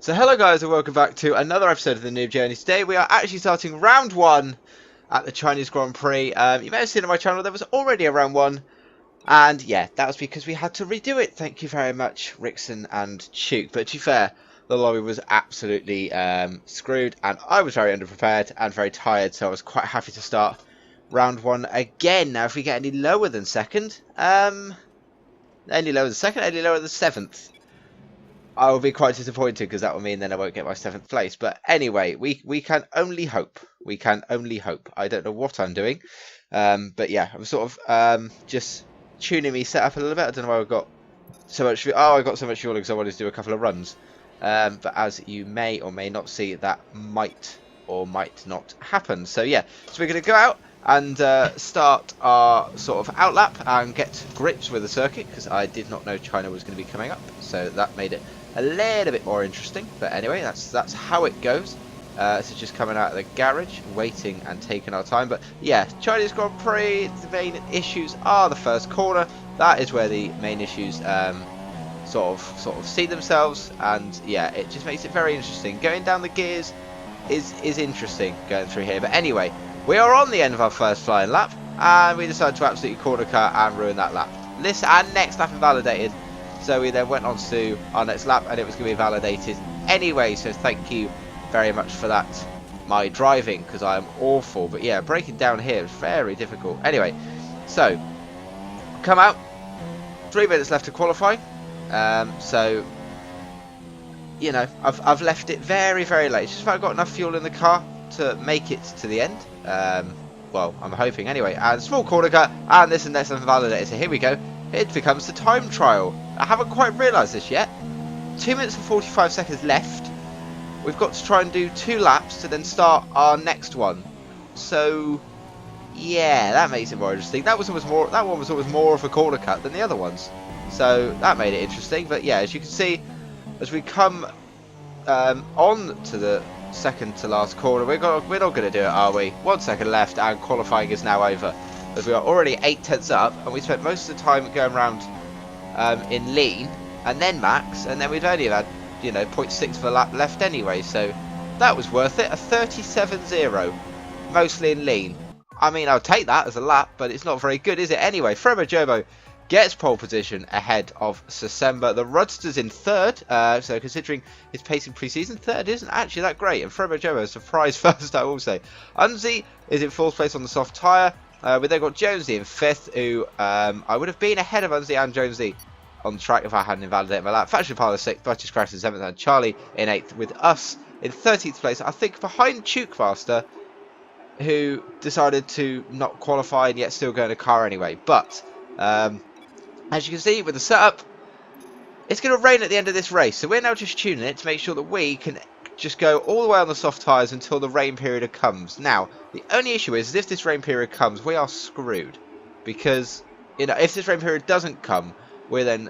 So hello guys and welcome back to another episode of the Noob Journey. Today we are actually starting round 1 at the Chinese Grand Prix. You may have seen on my channel there was already a round 1. And yeah, that was because we had to redo it. Thank you very much, Rickson and Chuke. But to be fair, the lobby was absolutely screwed. And I was very underprepared and very tired. So I was quite happy to start round 1 again. Now if we get any lower than second, any lower than 7th, I will be quite disappointed because that will mean then I won't get my 7th place. But anyway, we can only hope. We can only hope. I don't know what I'm doing. But yeah, I'm sort of just tuning me set up a little bit. I don't know why I've got so much. Oh, I got so much fuel because I wanted to do a couple of runs. But as you may or may not see, that might or might not happen. So yeah, so we're going to go out and start our sort of outlap and get grips with the circuit because I did not know China was going to be coming up. So that made it a little bit more interesting, but anyway, that's how it goes. So just coming out of the garage, waiting and taking our time. But yeah, Chinese Grand Prix, the main issues are the first corner. That is where the main issues sort of see themselves, and yeah, it just makes it very interesting. Going down the gears is interesting going through here. But anyway, we are on the end of our first flying lap, and we decided to absolutely corner cut and ruin that lap. This and next lap invalidated. So we then went on to our next lap and it was going to be validated anyway. So thank you very much for that, my driving, because I am awful. But yeah, breaking down here is very difficult. Anyway, so come out. 3 minutes left to qualify. So, you know, I've left it very, very late. It's just if I've got enough fuel in the car to make it to the end. Well, I'm hoping anyway. And small corner cut, and this and next invalidated. So here we go. It becomes the time trial. I haven't quite realised this yet. 2 minutes and 45 seconds left. We've got to try and do 2 laps to then start our next one. So yeah, that makes it more interesting. That one was always more of a corner cut than the other ones. So that made it interesting. But yeah, as you can see, as we come on to the second to last corner, we're not going to do it, are we? 1 second left and qualifying is now over. As we are already 8 tenths up, and we spent most of the time going around in lean and then max, and then we've only had, you know, 0.6 of a lap left anyway, so that was worth it. A 37.0, mostly in lean. I mean, I'll take that as a lap, but it's not very good, is it? Anyway, Fremo Jomo gets pole position ahead of Sasemba. The Rudster's in 3rd, so considering his pace in pre-season, 3rd isn't actually that great, and Fremo Jomo, a surprise first, I will say. Unzi is in 4th place on the soft tyre. We then got Jonesy in 5th, who I would have been ahead of Unzi and Jonesy on the track if I hadn't invalidated my lap. Factory Pilot 6th, British Crash in 7th, and Charlie in 8th, with us in 13th place. I think behind Chukemaster, who decided to not qualify and yet still go in a car anyway. But as you can see with the setup, it's going to rain at the end of this race. So we're now just tuning it to make sure that we can just go all the way on the soft tyres until the rain period comes. Now, the only issue is if this rain period comes, we are screwed. Because, you know, if this rain period doesn't come, we're then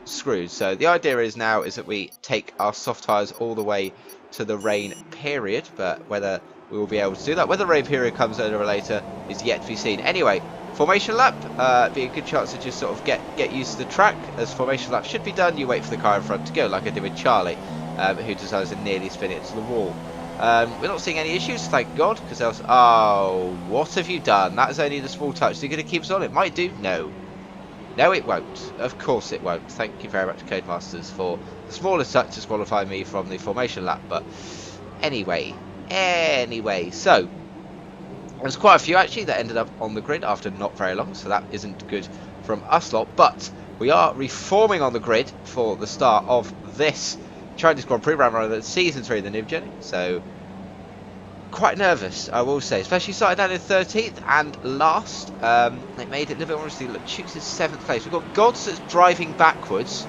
screwed. So the idea is now is that we take our soft tyres all the way to the rain period. But whether we will be able to do that, whether the rain period comes sooner or later, is yet to be seen. Anyway, formation lap, be a good chance to just sort of get used to the track. As formation lap should be done, you wait for the car in front to go, like I did with Charlie. Who decides to nearly spin it to the wall. We're not seeing any issues, thank God, because else... Oh, what have you done? That is only the small touch. Is it going to keep us on? It might do. No. No, it won't. Of course it won't. Thank you very much, Codemasters, for the smallest touch to disqualify me from the formation lap. But anyway, so there's quite a few, actually, that ended up on the grid after not very long, so that isn't good from us lot. But we are reforming on the grid for the start of this Chinese Grand Prix round runner season 3 of the Noob Journey, so quite nervous, I will say, especially starting down in 13th and last. They made it a little bit more interesting. Look, Chuke's in 7th place. We've got Gods that's driving backwards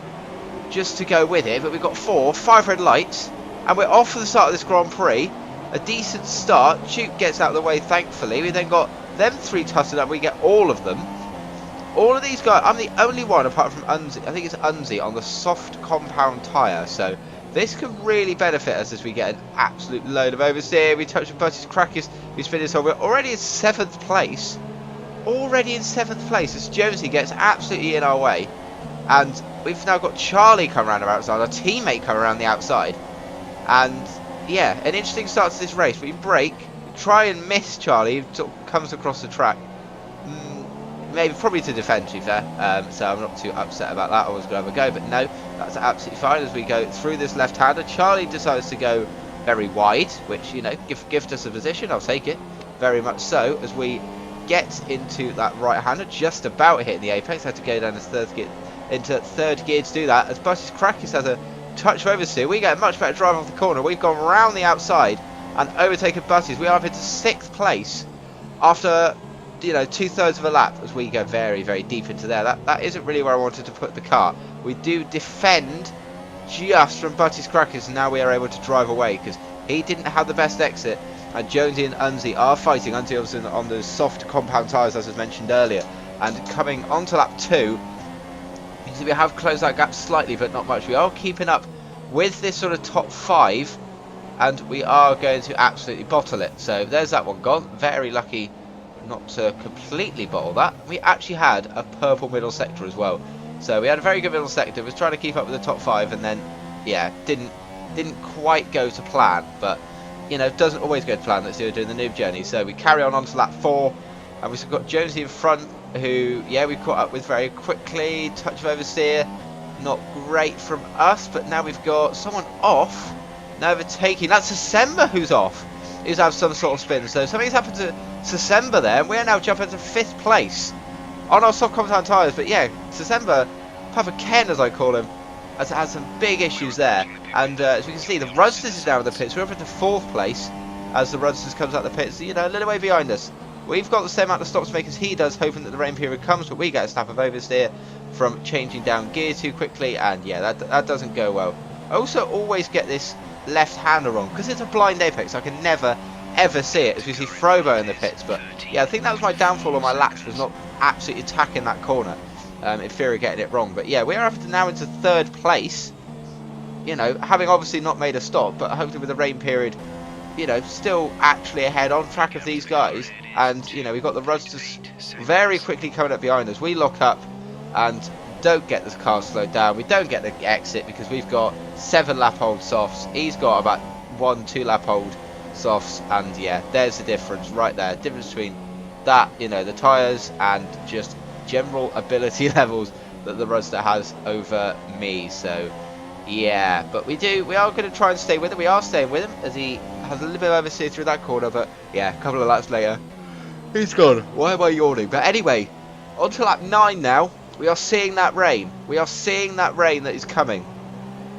just to go with it, but we've got 5 red lights, and we're off for the start of this Grand Prix. A decent start. Chuke gets out of the way, thankfully. We then got them 3 tussling up. We get all of them. All of these guys, I'm the only one apart from Unzi, I think it's Unzi, on the soft compound tyre, so this could really benefit us as we get an absolute load of oversteer. We touch the British Crackers, we spin this on. We're already in 7th place. Already in 7th place as Jonesy gets absolutely in our way. And we've now got Charlie come around the outside, our teammate come around the outside. And yeah, an interesting start to this race. We brake, try and miss Charlie, who sort of comes across the track. Maybe probably to defend, to be fair. So I'm not too upset about that. I was going to have a go, but no, that's absolutely fine. As we go through this left-hander, Charlie decides to go very wide, which, you know, gift us a position. I'll take it, very much so. As we get into that right-hander, just about hitting the apex, had to go down into third gear to do that. As Butty's Crackers has a touch of oversteer, we get a much better drive off the corner. We've gone round the outside and overtaken Butty's. We are up into 6th place after, you know, 2/3 of a lap, as we go very, very deep into there. That isn't really where I wanted to put the car. We do defend just from Butty's Crackers, and now we are able to drive away because he didn't have the best exit. And Jonesy and Unzi are fighting. Unzi was on the soft compound tyres, as was mentioned earlier. And coming onto lap 2, you can see we have closed that gap slightly, but not much. We are keeping up with this sort of top 5, and we are going to absolutely bottle it. So there's that one gone. Very lucky not to completely bottle that. We actually had a purple middle sector as well, so we had a very good middle sector. Was trying to keep up with the top 5, and then yeah, didn't quite go to plan. But you know, doesn't always go to plan. That's doing the Noob Journey. So we carry on to lap 4, and we've got Jonesy in front, who yeah, we caught up with very quickly. Touch of oversteer, not great from us, but now we've got someone off. Now overtaking. That's December who's off. He's had some sort of spin, so something's happened to December there, and we are now jumping to 5th place on our soft compound tyres. But yeah, December, Papa Ken as I call him, has had some big issues there. And as we can see, the Rudsters is now in the pits. We're up into 4th place as the Rudsters comes out the pits, you know, a little way behind us. We've got the same amount of stops to make as he does, hoping that the rain period comes, but we get a snap of oversteer from changing down gear too quickly, and yeah, that doesn't go well. I also always get this left-hander wrong because it's a blind apex. I can never ever see it, as we see Frobo in the pits. But yeah, I think that was my downfall on my laps, was not absolutely attacking that corner in fear of getting it wrong. But yeah, we are up to now into 3rd place, you know, having obviously not made a stop, but hopefully with the rain period, you know, still actually ahead on track of these guys. And you know, we've got the Rudsters very quickly coming up behind us. We lock up and don't get this car slowed down. We don't get the exit because we've got 7 lap old softs. He's got about 1-2 lap old softs, and yeah, there's the difference right there. Difference between that, you know, the tyres, and just general ability levels that the Rudster has over me. So yeah, but we are going to try and stay with him. We are staying with him as he has a little bit of oversteer through that corner, but yeah, a couple of laps later he's gone. Why am I yawning? But anyway, on to lap 9 now. We are seeing that rain. We are seeing that rain that is coming,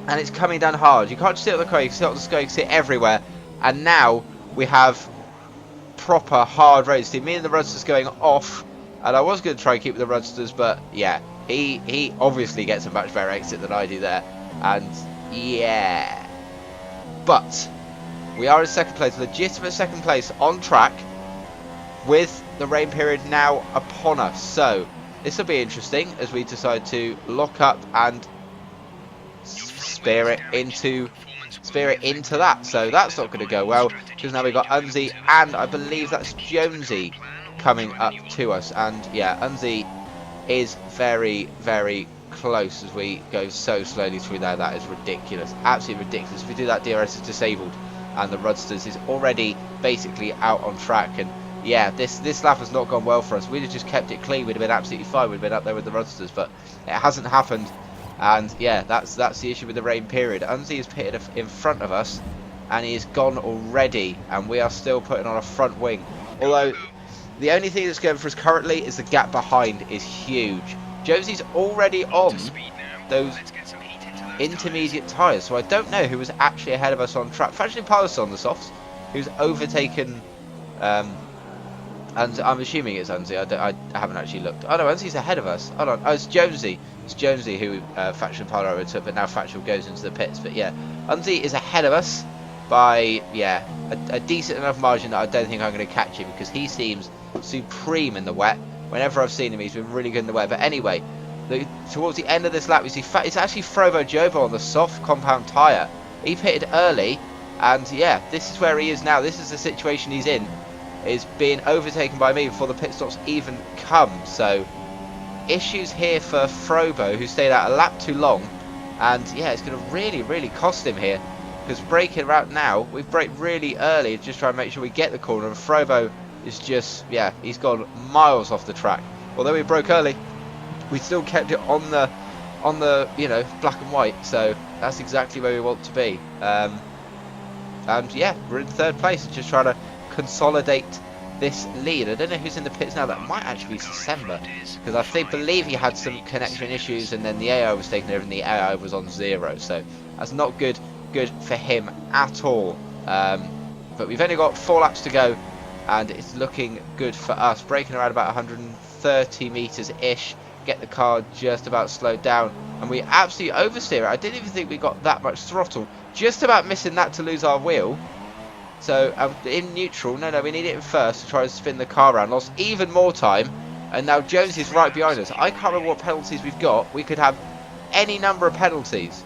and it's coming down hard. You can't just see it on the car, you can see it on the sky, you can see it everywhere. And now we have proper hard rains. See, me and the Rudsters going off, and I was going to try and keep with the Rudsters, but yeah, he obviously gets a much better exit than I do there. And yeah, but we are in 2nd place, legitimate 2nd place on track, with the rain period now upon us. So this will be interesting as we decide to lock up and spear it into that. So that's not going to go well, because now we've got Unzi and I believe that's Jonesy coming up to us. And yeah, Unzi is very, very close as we go so slowly through there. That is ridiculous, absolutely ridiculous. If we do that, DRS is disabled, and the Rudsters is already basically out on track. And yeah, this lap has not gone well for us. We'd have just kept it clean, we'd have been absolutely fine. We'd have been up there with the Rudsters, but it hasn't happened. And yeah, that's the issue with the rain period. Unzi is pitted in front of us, and he is gone already, and we are still putting on a front wing. Although the only thing that's going for us currently is the gap behind is huge. Josie's already on those intermediate tyres, so I don't know who was actually ahead of us on track. Actually, Paulus on the softs, who's overtaken. And I'm assuming it's Unzi. I haven't actually looked. Oh no, Unzi's ahead of us. Hold on. Oh, it's Jonesy. It's Jonesy who Faction Polar overtook, but now Faction goes into the pits. But yeah, Unzi is ahead of us by, yeah, a decent enough margin that I don't think I'm going to catch him, because he seems supreme in the wet. Whenever I've seen him, he's been really good in the wet. But anyway, towards the end of this lap, we see it's actually Frobo Jobo on the soft compound tyre. He pitted early, and yeah, this is where he is now. This is the situation he's in, is being overtaken by me before the pit stops even come. So issues here for Frobo, who stayed out a lap too long, and yeah, it's going to really, really cost him here. because braking around now, we've braked really early, just trying to make sure we get the corner, and Frobo is just, yeah, he's gone miles off the track. Although we broke early, we still kept it on the you know, black and white, so that's exactly where we want to be. And yeah, we're in third place, just trying to consolidate this lead. I don't know who's in the pits now. That might actually be December, because I believe he had some connection issues, and then the AI was taken over and the AI was on 0, so that's not good for him at all. But we've only got 4 laps to go, and it's looking good for us. Braking around about 130 meters ish, get the car just about slowed down, and we absolutely oversteer it. I didn't even think we got that much throttle, just about missing that to lose our wheel. So in neutral, no, we need it in first to try and spin the car around. Lost even more time, and now Jones is right behind us. I can't remember what penalties we've got. We could have any number of penalties,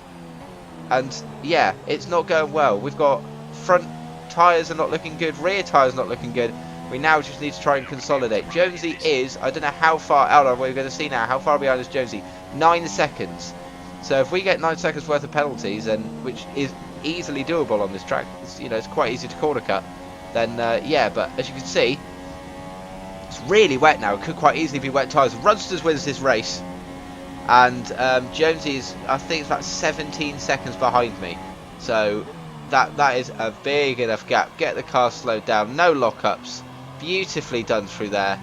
and yeah, it's not going well. We've got front tyres are not looking good, rear tyres not looking good. We now just need to try and consolidate. Jonesy is, I don't know how far out of, we're going to see now, how far behind is Jonesy? 9 seconds. So if we get 9 seconds worth of penalties, and which is easily doable on this track, it's, you know, it's quite easy to corner cut, then yeah, but as you can see, it's really wet now. It could quite easily be wet tyres. Runsters wins this race, and Jonesy's, I think it's about 17 seconds behind me, so that is a big enough gap. Get the car slowed down, no lockups, beautifully done through there,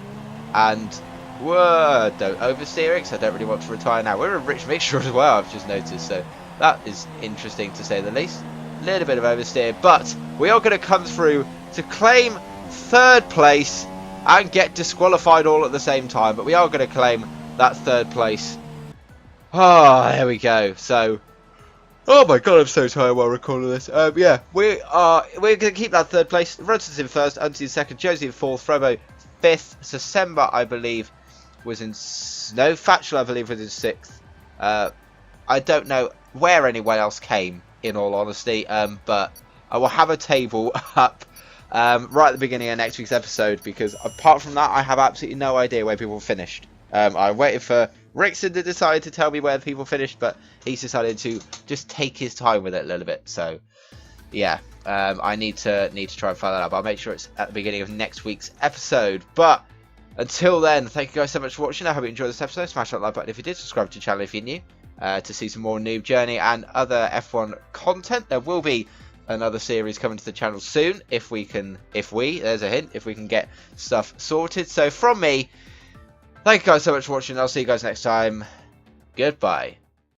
and whoa, don't oversteer it, because I don't really want to retire now. We're a rich mixture as well, I've just noticed, so that is interesting to say the least. A little bit of oversteer, but we are going to come through to claim third place and get disqualified all at the same time, but we are going to claim that third place. Oh, there we go. So, oh my god, I'm so tired while recording this. Yeah, we're going to keep that third place. Rudson's in first, Unsi in second, Josie in fourth, Frobo fifth, December, I believe, was in... No, Fatchel, I believe, was in sixth. I don't know where anyone else came, in all honesty, but I will have a table up right at the beginning of next week's episode, because apart from that, I have absolutely no idea where people finished. I waited for Rickson to decide to tell me where people finished, but he's decided to just take his time with it a little bit. So, yeah, I need to try and find that out. But I'll make sure it's at the beginning of next week's episode. But until then, thank you guys so much for watching. I hope you enjoyed this episode. Smash that like button if you did. Subscribe to the channel if you're new to see some more Noob Journey and other F1 content. There will be another series coming to the channel soon if we can. There's a hint. If we can get stuff sorted. So from me. Thank you guys so much for watching. I'll see you guys next time. Goodbye.